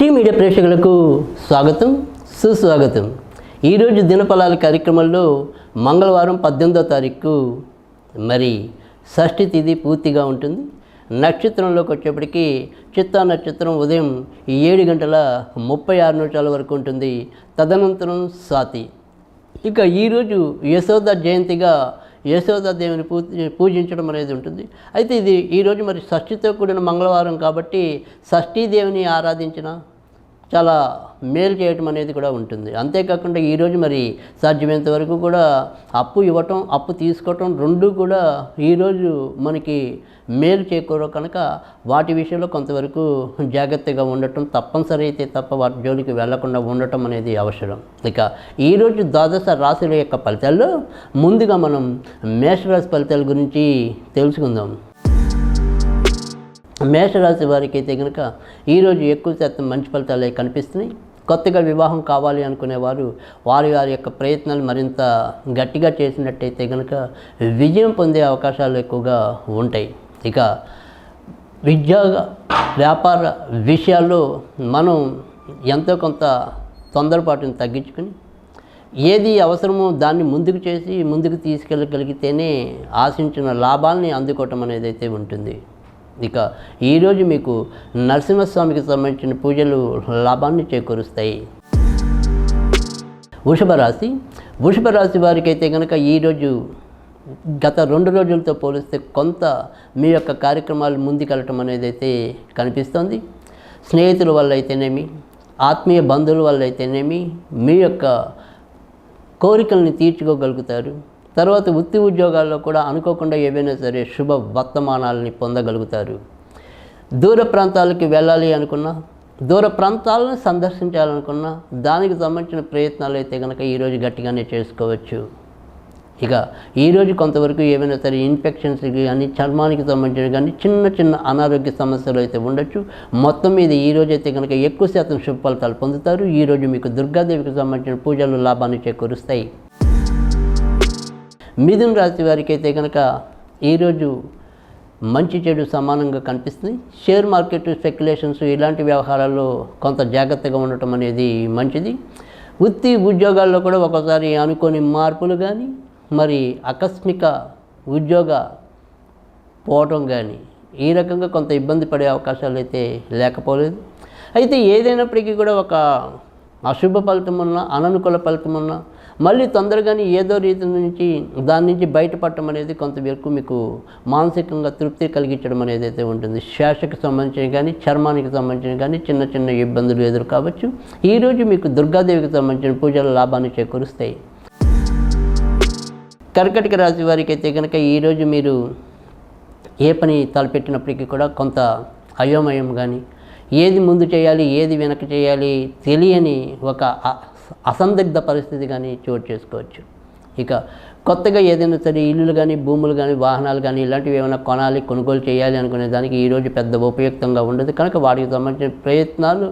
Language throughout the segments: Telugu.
టీ మీడియా ప్రేక్షకులకు స్వాగతం సుస్వాగతం. ఈరోజు దినఫలాల కార్యక్రమంలో మంగళవారం 18వ తారీఖు మరి షష్ఠి తిథి పూర్తిగా ఉంటుంది. నక్షత్రంలోకి వచ్చేప్పటికీ చిత్తా నక్షత్రం ఉదయం 7:36 వరకు ఉంటుంది. తదనంతరం స్వాతి. ఇక ఈరోజు యశోద జయంతిగా యశోదాదేవిని పూజించడం అనేది ఉంటుంది. అయితే ఇది ఈరోజు మరి షష్ఠితో కూడిన మంగళవారం కాబట్టి షష్ఠీదేవిని ఆరాధించిన చాలా మేలు చేయటం అనేది కూడా ఉంటుంది. అంతేకాకుండా ఈరోజు మరి సాధ్యమైనంత వరకు కూడా అప్పు ఇవ్వటం అప్పు తీసుకోవటం రెండూ కూడా ఈరోజు మనకి మేలు చేకూర కనుక వాటి విషయంలో కొంతవరకు జాగ్రత్తగా ఉండటం తప్పనిసరి అయితే తప్ప వాటి జోలికి వెళ్లకుండా ఉండటం అనేది అవసరం. ఇక ఈరోజు ద్వాదశ రాశుల యొక్క ఫలితాల్లో ముందుగా మనం మేషరాశి ఫలితాల గురించి తెలుసుకుందాం. మేషరాశి వారికి అయితే కనుక ఈరోజు ఎక్కువ శాతం మంచి ఫలితాలే కనిపిస్తున్నాయి. కొత్తగా వివాహం కావాలి అనుకునేవారు వారి యొక్క ప్రయత్నాలు మరింత గట్టిగా చేసినట్టయితే కనుక విజయం పొందే అవకాశాలు ఎక్కువగా ఉంటాయి. ఇక ఉద్యోగ వ్యాపార విషయాల్లో మనం ఎంతో కొంత తొందరపాటును తగ్గించుకుని ఏది అవసరమో దాన్ని ముందుకు తీసుకెళ్ళగలిగితేనే ఆశించిన లాభాలని అందుకోవటం అనేది అయితే ఉంటుంది. ఇక ఈరోజు మీకు నరసింహస్వామికి సంబంధించిన పూజలు లాభాన్ని చేకూరుస్తాయి. వృషభ రాశి వారికి అయితే కనుక ఈరోజు గత 2 రోజులతో పోలిస్తే కొంత మీ యొక్క కార్యక్రమాలు ముందుకెళ్ళటం అనేది అయితే కనిపిస్తుంది. స్నేహితుల వల్ల అయితేనేమి ఆత్మీయ బంధువుల వల్ల అయితేనేమి మీ యొక్క కోరికల్ని తీర్చుకోగలుగుతారు. తర్వాత వృత్తి ఉద్యోగాల్లో కూడా అనుకోకుండా ఏవైనా సరే శుభ వర్తమానాలని పొందగలుగుతారు. దూర ప్రాంతాలకి వెళ్ళాలి అనుకున్నా దూర ప్రాంతాలను సందర్శించాలనుకున్నా దానికి సంబంధించిన ప్రయత్నాలు అయితే కనుక ఈరోజు గట్టిగానే చేసుకోవచ్చు. ఇక ఈరోజు కొంతవరకు ఏమైనా సరే ఇన్ఫెక్షన్స్ కానీ చర్మానికి సంబంధించిన కానీ చిన్న అనారోగ్య సమస్యలు అయితే ఉండొచ్చు. మొత్తం మీద ఈరోజు అయితే కనుక ఎక్కువ శాతం శుభ ఫలితాలు పొందుతారు. ఈరోజు మీకు దుర్గాదేవికి సంబంధించిన పూజలు లాభాన్ని చేకూరుస్తాయి. మిథున రాశి వారికి అయితే కనుక ఈరోజు మంచి చెడు సమానంగా కనిపిస్తుంది. షేర్ మార్కెట్ స్పెక్యులేషన్స్ ఇలాంటి వ్యవహారాల్లో కొంత జాగ్రత్తగా ఉండటం అనేది మంచిది. వృత్తి ఉద్యోగాల్లో కూడా ఒకసారి అనుకోని మార్పులు కానీ మరి ఆకస్మిక ఉద్యోగ పోవటం కానీ ఈ రకంగా కొంత ఇబ్బంది పడే అవకాశాలు అయితే లేకపోలేదు. అయితే ఏదైనప్పటికీ కూడా ఒక అశుభ ఫలితం ఉన్నా అననుకూల ఫలితం ఉన్నా మళ్ళీ తొందరగానే ఏదో రీతి నుంచి దాని నుంచి బయటపడటం అనేది కొంతవరకు మీకు మానసికంగా తృప్తి కలిగించడం అనేది అయితే ఉంటుంది. శ్వాసకు సంబంధించిన కానీ చర్మానికి సంబంధించిన కానీ చిన్న ఇబ్బందులు ఎదురు కావచ్చు. ఈరోజు మీకు దుర్గాదేవికి సంబంధించిన పూజల లాభాన్ని చేకూరుస్తాయి. కర్కాటక రాశి వారికి అయితే కనుక ఈరోజు మీరు ఏ పని తలపెట్టినప్పటికీ కూడా కొంత అయోమయం కానీ ఏది ముందు చేయాలి ఏది వెనక చేయాలి తెలియని ఒక అసందిగ్ధ పరిస్థితి కానీ చోటు చేసుకోవచ్చు. ఇక కొత్తగా ఏదైనా సరే ఇల్లులు కానీ భూములు కానీ వాహనాలు కానీ ఇలాంటివి ఏమైనా కొనుగోలు చేయాలి అనుకునే దానికి ఈరోజు పెద్ద ఉపయుక్తంగా ఉండదు కనుక వాటికి సంబంధించిన ప్రయత్నాలు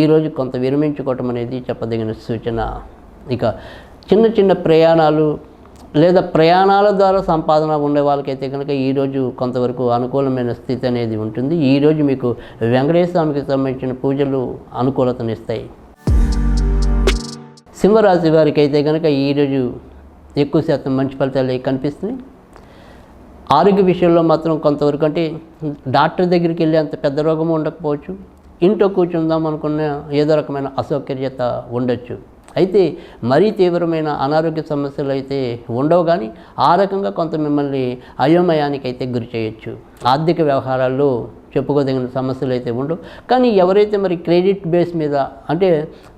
ఈరోజు కొంత విరమించుకోవటం అనేది చెప్పదగిన సూచన. ఇక చిన్న ప్రయాణాలు లేదా ప్రయాణాల ద్వారా సంపాదన ఉండే వాళ్ళకైతే కనుక ఈరోజు కొంతవరకు అనుకూలమైన స్థితి అనేది ఉంటుంది. ఈరోజు మీకు వెంకటేశ్వర స్వామికి సంబంధించిన పూజలు అనుకూలతనిస్తాయి. సింహరాశి వారికి అయితే కనుక ఈరోజు ఎక్కువ శాతం మంచి ఫలితాలు కనిపిస్తున్నాయి. ఆరోగ్య విషయంలో మాత్రం కొంతవరకు అంటే డాక్టర్ దగ్గరికి వెళ్ళి అంత పెద్ద రోగం ఉండకపోవచ్చు. ఇంట్లో కూర్చుందాం అనుకున్న ఏదో రకమైన అసౌకర్యత ఉండొచ్చు. అయితే మరీ తీవ్రమైన అనారోగ్య సమస్యలు అయితే ఉండవు కానీ ఆ రకంగా కొంత మిమ్మల్ని అయోమయానికి అయితే గురి చేయొచ్చు. ఆర్థిక వ్యవహారాల్లో చెప్పుకోదగిన సమస్యలు అయితే ఉండవు. కానీ ఎవరైతే మరి క్రెడిట్ బేస్ మీద అంటే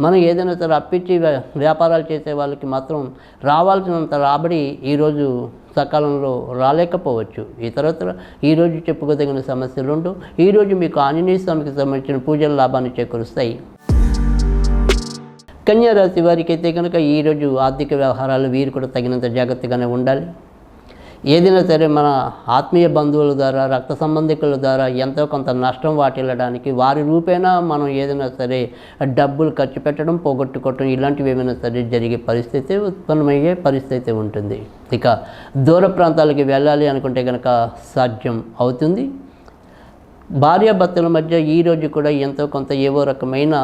మనం ఏదైనా సరే అప్పిచ్చి వ్యాపారాలు చేసే వాళ్ళకి మాత్రం రావాల్సినంత రాబడి ఈరోజు సకాలంలో రాలేకపోవచ్చు. ఇతరత్ర ఈరోజు చెప్పుకోదగిన సమస్యలు ఉండవు. ఈరోజు మీకు ఆంజనేయ స్వామికి సంబంధించిన పూజల లాభాన్ని చేకూరుస్తాయి. కన్యా రాశి వారికి అయితే కనుక ఈరోజు ఆర్థిక వ్యవహారాలు వీరు కూడా తగినంత జాగ్రత్తగానే ఉండాలి. ఏదైనా సరే మన ఆత్మీయ బంధువుల ద్వారా రక్త సంబంధికుల ద్వారా ఎంతో కొంత నష్టం వాటిల్లడానికి వారి రూపేణా మనం ఏదైనా సరే డబ్బులు ఖర్చు పెట్టడం పోగొట్టుకోవటం ఇలాంటివి ఏమైనా సరే జరిగే పరిస్థితి ఉత్పన్నమయ్యే పరిస్థితి ఉంటుంది. ఇక దూర ప్రాంతాలకి వెళ్ళాలి అనుకుంటే కనుక సాధ్యం అవుతుంది. భార్యాభర్తల మధ్య ఈరోజు కూడా ఎంతో కొంత ఏవో రకమైన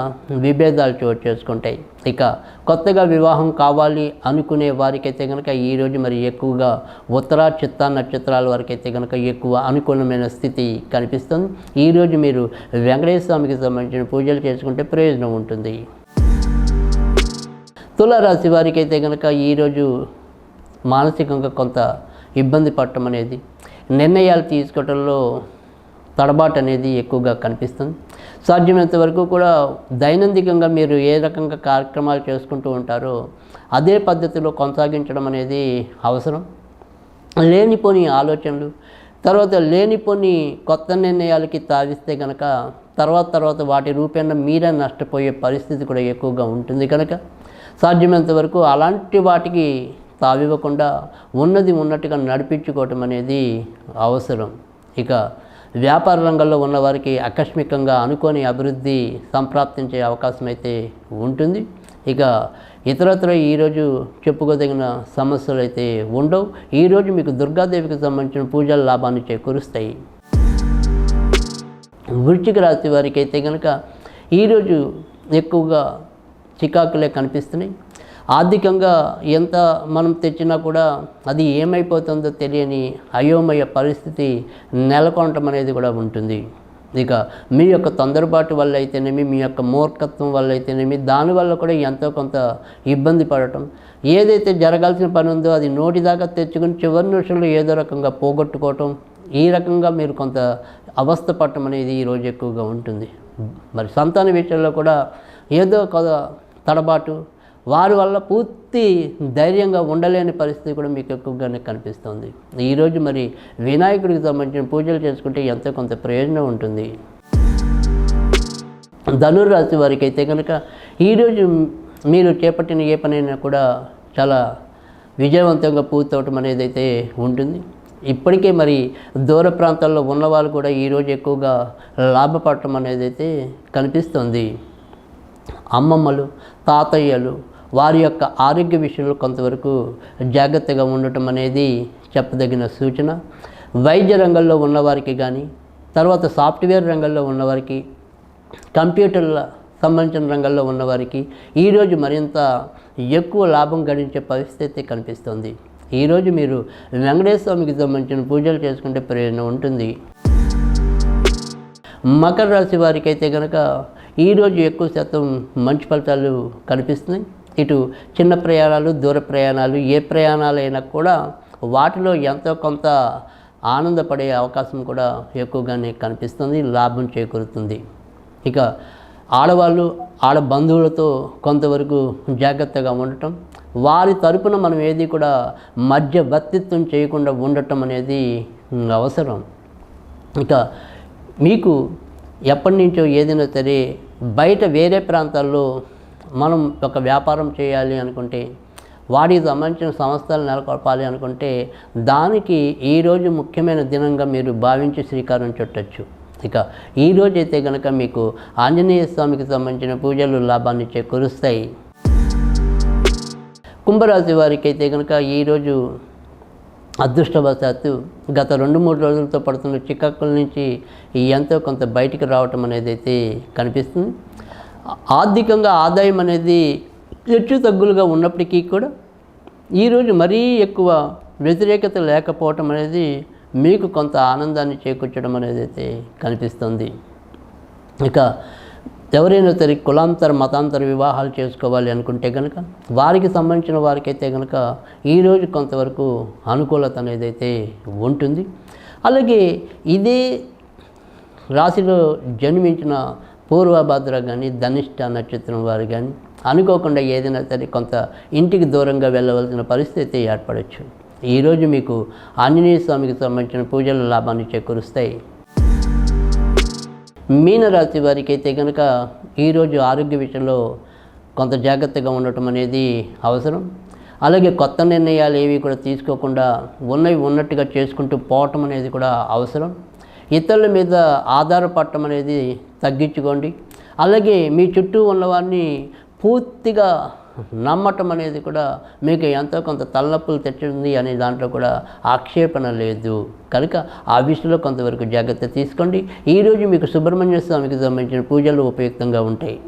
విభేదాలు చోటు చేసుకుంటాయి. ఇక కొత్తగా వివాహం కావాలి అనుకునే వారికైతే కనుక ఈరోజు మరి ఎక్కువగా ఉత్తర చిత్తా నక్షత్రాల వారికైతే కనుక ఎక్కువ అనుకూలమైన స్థితి కనిపిస్తుంది. ఈరోజు మీరు వెంకటేశ్వర స్వామికి సంబంధించిన పూజలు చేసుకుంటే ప్రయోజనం ఉంటుంది. తులారాశి వారికి అయితే కనుక ఈరోజు మానసికంగా కొంత ఇబ్బంది పడటం అనేది, నిర్ణయాలు తీసుకోవడంలో తడబాటు అనేది ఎక్కువగా కనిపిస్తుంది. సాధ్యమైనంత వరకు కూడా దైనందికంగా మీరు ఏ రకంగా కార్యక్రమాలు చేసుకుంటూ ఉంటారో అదే పద్ధతిలో కొనసాగించడం అనేది అవసరం. లేనిపోని ఆలోచనలు, తర్వాత లేనిపోని కొత్త నిర్ణయాలకి తావిస్తే కనుక తర్వాత వాటి రూపేణ మీరే నష్టపోయే పరిస్థితి కూడా ఎక్కువగా ఉంటుంది. కనుక సాధ్యమైనంత వరకు అలాంటి వాటికి తావివ్వకుండా ఉన్నది ఉన్నట్టుగా నడిపించుకోవటం అనేది అవసరం. ఇక వ్యాపార రంగంలో ఉన్నవారికి ఆకస్మికంగా అనుకోని అభివృద్ధి సంప్రాప్తించే అవకాశం అయితే ఉంటుంది. ఇక ఇతరత్ర ఈరోజు చెప్పుకోదగిన సమస్యలు అయితే ఉండవు. ఈరోజు మీకు దుర్గాదేవికి సంబంధించిన పూజల లాభాన్ని చేకూరుస్తాయి. వృశ్చిక రాశి వారికి అయితే కనుక ఈరోజు ఎక్కువగా చికాకులే కనిపిస్తున్నాయి. ఆర్థికంగా ఎంత మనం తెచ్చినా కూడా అది ఏమైపోతుందో తెలియని అయోమయ పరిస్థితి నెలకొనటం అనేది కూడా ఉంటుంది. ఇక మీ యొక్క తొందరపాటు వల్ల అయితేనేమి, మీ యొక్క మూర్ఖత్వం వల్ల అయితేనేమి, దానివల్ల కూడా ఎంతో కొంత ఇబ్బంది పడటం, ఏదైతే జరగాల్సిన పని ఉందో అది నోటి దాకా తెచ్చుకుని చివరి నిమిషంలో ఏదో రకంగా పోగొట్టుకోవటం, ఈ రకంగా మీరు కొంత అవస్థ పడటం అనేది ఈరోజు ఎక్కువగా ఉంటుంది. మరి సంతాన విషయంలో కూడా ఏదో కొంత తడబాటు, వారి వల్ల పూర్తి ధైర్యంగా ఉండలేని పరిస్థితి కూడా మీకు ఎక్కువగానే కనిపిస్తుంది. ఈరోజు మరి వినాయకుడికి సంబంధించిన పూజలు చేసుకుంటే ఎంతో కొంత ప్రయోజనం ఉంటుంది. ధనుర్రాశి వారికి అయితే కనుక ఈరోజు మీరు చేపట్టిన ఏ పనైనా కూడా చాలా విజయవంతంగా పూర్తవటం అనేది అయితే ఉంటుంది. ఇప్పటికే మరి దూర ప్రాంతాల్లో ఉన్నవాళ్ళు కూడా ఈరోజు ఎక్కువగా లాభపడటం అనేది అయితే కనిపిస్తుంది. అమ్మమ్మలు, తాతయ్యలు వారి యొక్క ఆరోగ్య విషయంలో కొంతవరకు జాగ్రత్తగా ఉండటం అనేది చెప్పదగిన సూచన. వైద్య రంగంలో ఉన్నవారికి కానీ, తర్వాత సాఫ్ట్వేర్ రంగంలో ఉన్నవారికి, కంప్యూటర్ల సంబంధించిన రంగంలో ఉన్నవారికి ఈరోజు మరింత ఎక్కువ లాభం గడించే పరిస్థితి కనిపిస్తుంది. ఈరోజు మీరు వెంకటేశ్వర స్వామికి సంబంధించిన పూజలు చేసుకుంటే ప్రయోజనం ఉంటుంది. మకర రాశి వారికి అయితే కనుక ఈరోజు ఎక్కువ శాతం మంచి ఫలితాలు కనిపిస్తున్నాయి. ఇటు చిన్న ప్రయాణాలు, దూర ప్రయాణాలు, ఏ ప్రయాణాలైనా కూడా వాటిలో ఎంతో కొంత ఆనందపడే అవకాశం కూడా ఎక్కువగానే కనిపిస్తుంది, లాభం చేకూరుతుంది. ఇక ఆడవాళ్ళు, ఆడ బంధువులతో కొంతవరకు జాగ్రత్తగా ఉండటం, వారి తరపున మనం ఏది కూడా మధ్యవర్తిత్వం చేయకుండా ఉండటం అనేది అవసరం. ఇక మీకు ఎప్పటి నుంచో ఏదైనా సరే బయట వేరే ప్రాంతాల్లో మనం ఒక వ్యాపారం చేయాలి అనుకుంటే, వాటికి సంబంధించిన సంస్థలు నెలకొల్పాలి అనుకుంటే దానికి ఈరోజు ముఖ్యమైన దినంగా మీరు భావించి శ్రీకారం చుట్టచ్చు. ఇక ఈరోజు అయితే కనుక మీకు ఆంజనేయ స్వామికి సంబంధించిన పూజలు లాభాన్ని చేకూరుస్తాయి. కుంభరాశి వారికి అయితే కనుక ఈరోజు అదృష్టవశాత్తు గత 2-3 రోజులతో పడుతున్న చికాకుల నుంచి ఎంతో కొంత బయటికి రావటం అనేది అయితే కనిపిస్తుంది. ఆర్థికంగా ఆదాయం అనేది హెచ్చు తగ్గులుగా ఉన్నప్పటికీ కూడా ఈరోజు మరీ ఎక్కువ వ్యతిరేకత లేకపోవటం అనేది మీకు కొంత ఆనందాన్ని చేకూర్చడం అనేది అయితే కనిపిస్తుంది. ఇక ఎవరైనా సరే కులాంతర మతాంతర వివాహాలు చేసుకోవాలి అనుకుంటే కనుక వారికి సంబంధించిన వారికైతే కనుక ఈరోజు కొంతవరకు అనుకూలత అనేది అయితే ఉంటుంది. అలాగే ఇదే రాశిలో జన్మించిన పూర్వభద్ర కానీ, ధనిష్ట నక్షత్రం వారు కానీ అనుకోకుండా ఏదైనా సరే కొంత ఇంటికి దూరంగా వెళ్ళవలసిన పరిస్థితి ఏర్పడవచ్చు. ఈరోజు మీకు ఆంజనేయ స్వామికి సంబంధించిన పూజల లాభాన్ని చేకూరుస్తాయి. మీనరాశి వారికి అయితే కనుక ఈరోజు ఆరోగ్య విషయంలో కొంత జాగ్రత్తగా ఉండటం అనేది అవసరం. అలాగే కొత్త నిర్ణయాలు ఏవి కూడా తీసుకోకుండా ఉన్నవి ఉన్నట్టుగా చేసుకుంటూ పోవటం అనేది కూడా అవసరం. ఇతరుల మీద ఆధారపడటం అనేది తగ్గించుకోండి. అలాగే మీ చుట్టూ ఉన్నవారిని పూర్తిగా నమ్మటం అనేది కూడా మీకు ఎంతో కొంత తలనొప్పులు తెచ్చింది అనే దాంట్లో కూడా ఆక్షేపణ లేదు. కనుక ఆ విషయంలో కొంతవరకు జాగ్రత్త తీసుకోండి. ఈరోజు మీకు సుబ్రహ్మణ్య స్వామికి సంబంధించిన పూజలు ఉపయుక్తంగా ఉంటాయి.